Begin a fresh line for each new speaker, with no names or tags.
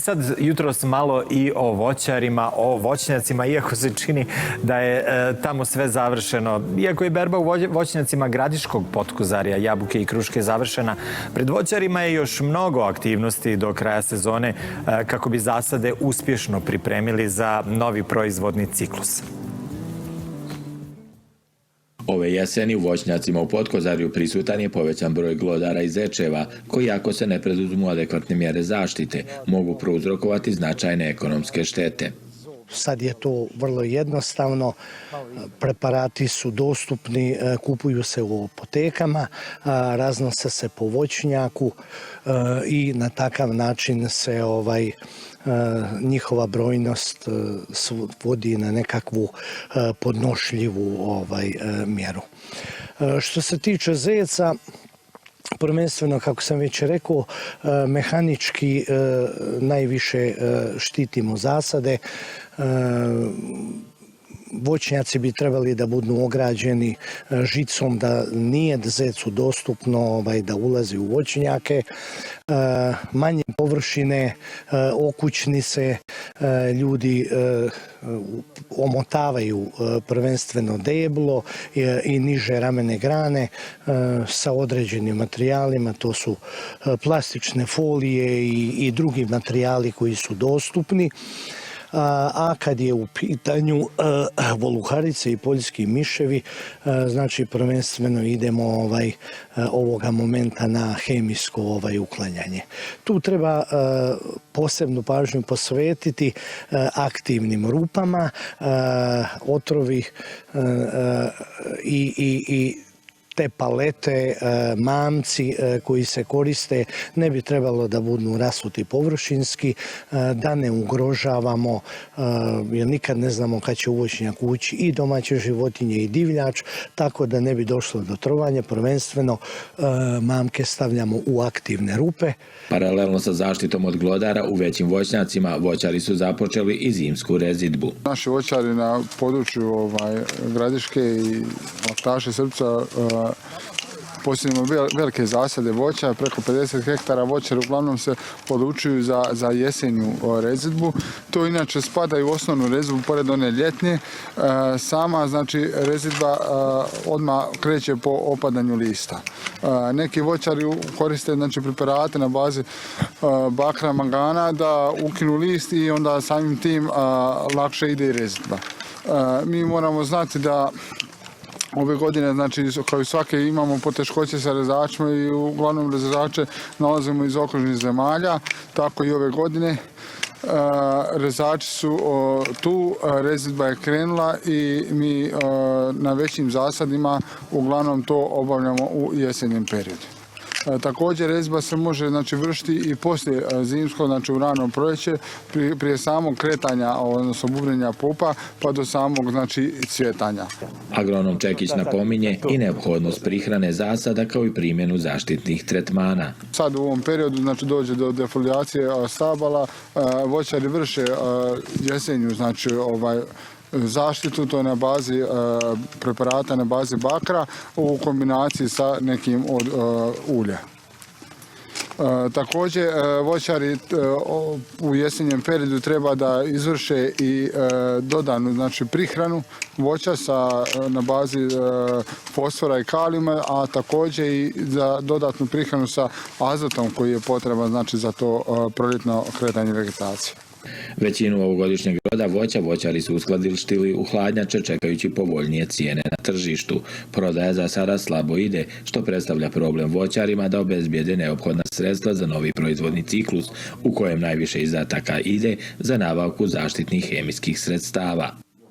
Sad, jutros malo i o voćarima, o voćnjacima, iako se čini da je tamo sve završeno. Iako je berba u voćnjacima Gradiškog Potkozarja, Jabuke i Kruške završena, pred voćarima je još mnogo aktivnosti do kraja sezone kako bi zasade uspješno pripremili za novi proizvodni ciklus.
Ove jeseni u voćnjacima u Potkozarju prisutan je povećan broj glodara i zečeva, koji ako se ne preduzmu adekvatne mjere zaštite, mogu prouzrokovati značajne ekonomske štete.
Sad je to vrlo jednostavno, preparati su dostupni, kupuju se u apotekama, raznose se po voćnjaku i na takav način se njihova brojnost vodi na nekakvu podnošljivu mjeru. Što se tiče zeca, prvenstveno, kako sam već rekao, mehanički najviše štitimo zasade. Voćnjaci bi trebali da budu ograđeni žicom, da nije zecu dostupno da ulazi u voćnjake. Manje površine, okućnice, ljudi omotavaju prvenstveno deblo i niže ramene grane sa određenim materijalima. To su plastične folije i drugi materijali koji su dostupni. A kad je u pitanju voluharice i poljski miševi, znači prvenstveno idemo ovoga momenta na hemijsko uklanjanje. Tu treba posebnu pažnju posvetiti aktivnim rupama, otrovi i te palete, mamci koji se koriste ne bi trebalo da budu rasuti površinski, da ne ugrožavamo, jer nikad ne znamo kad će u voćnjak ući i domaće životinje i divljač, tako da ne bi došlo do trovanja. Prvenstveno mamke stavljamo u aktivne rupe.
Paralelno sa zaštitom od glodara u većim voćnjacima, voćari su započeli i zimsku rezidbu.
Naši voćari na području Gradiške i Laktaše, Srpca posjedimo velike zasade voća, preko 50 hektara. Voćari uglavnom se odlučuju za jesenju rezidbu. To inače spada i u osnovnu rezidbu pored one ljetnje. Sama rezidba odmah kreće po opadanju lista. Neki voćari koriste preparate na bazi bakra, mangana da ukinu list i onda samim tim lakše ide i rezidba. Mi moramo znati da ove godine, kao i svake, imamo poteškoće sa rezačima i uglavnom rezače nalazimo iz okružnih zemalja, tako i ove godine. Rezači su tu, rezidba je krenula i mi na većim zasadima uglavnom to obavljamo u jesenjem periodu. Također rezidba se može vršiti i poslije zimskog, u rano proljeće, prije samog kretanja, odnosno bubrenja pupa, pa do samog cvjetanja.
Agronom Čekić napominje i neophodnost prihrane zasada kao i primjenu zaštitnih tretmana.
Sad u ovom periodu dođe do defolijacije stabala, voćari vrše jesenju zaštitu, to je na bazi preparata, na bazi bakra u kombinaciji sa nekim od ulja. Također, voćari u jesenjem periodu treba da izvrše i dodanu prihranu voća na bazi fosfora i kalijuma, a također i za dodatnu prihranu sa azotom koji je potreban za to proljetno kretanje vegetacije.
Većinu ovogodišnjeg roda voća voćari su uskladištili u hladnjače čekajući povoljnije cijene na tržištu. Prodaja za sada slabo ide, što predstavlja problem voćarima da obezbijede neophodna sredstva za novi proizvodni ciklus, u kojem najviše izdataka ide za nabavku zaštitnih hemijskih sredstava.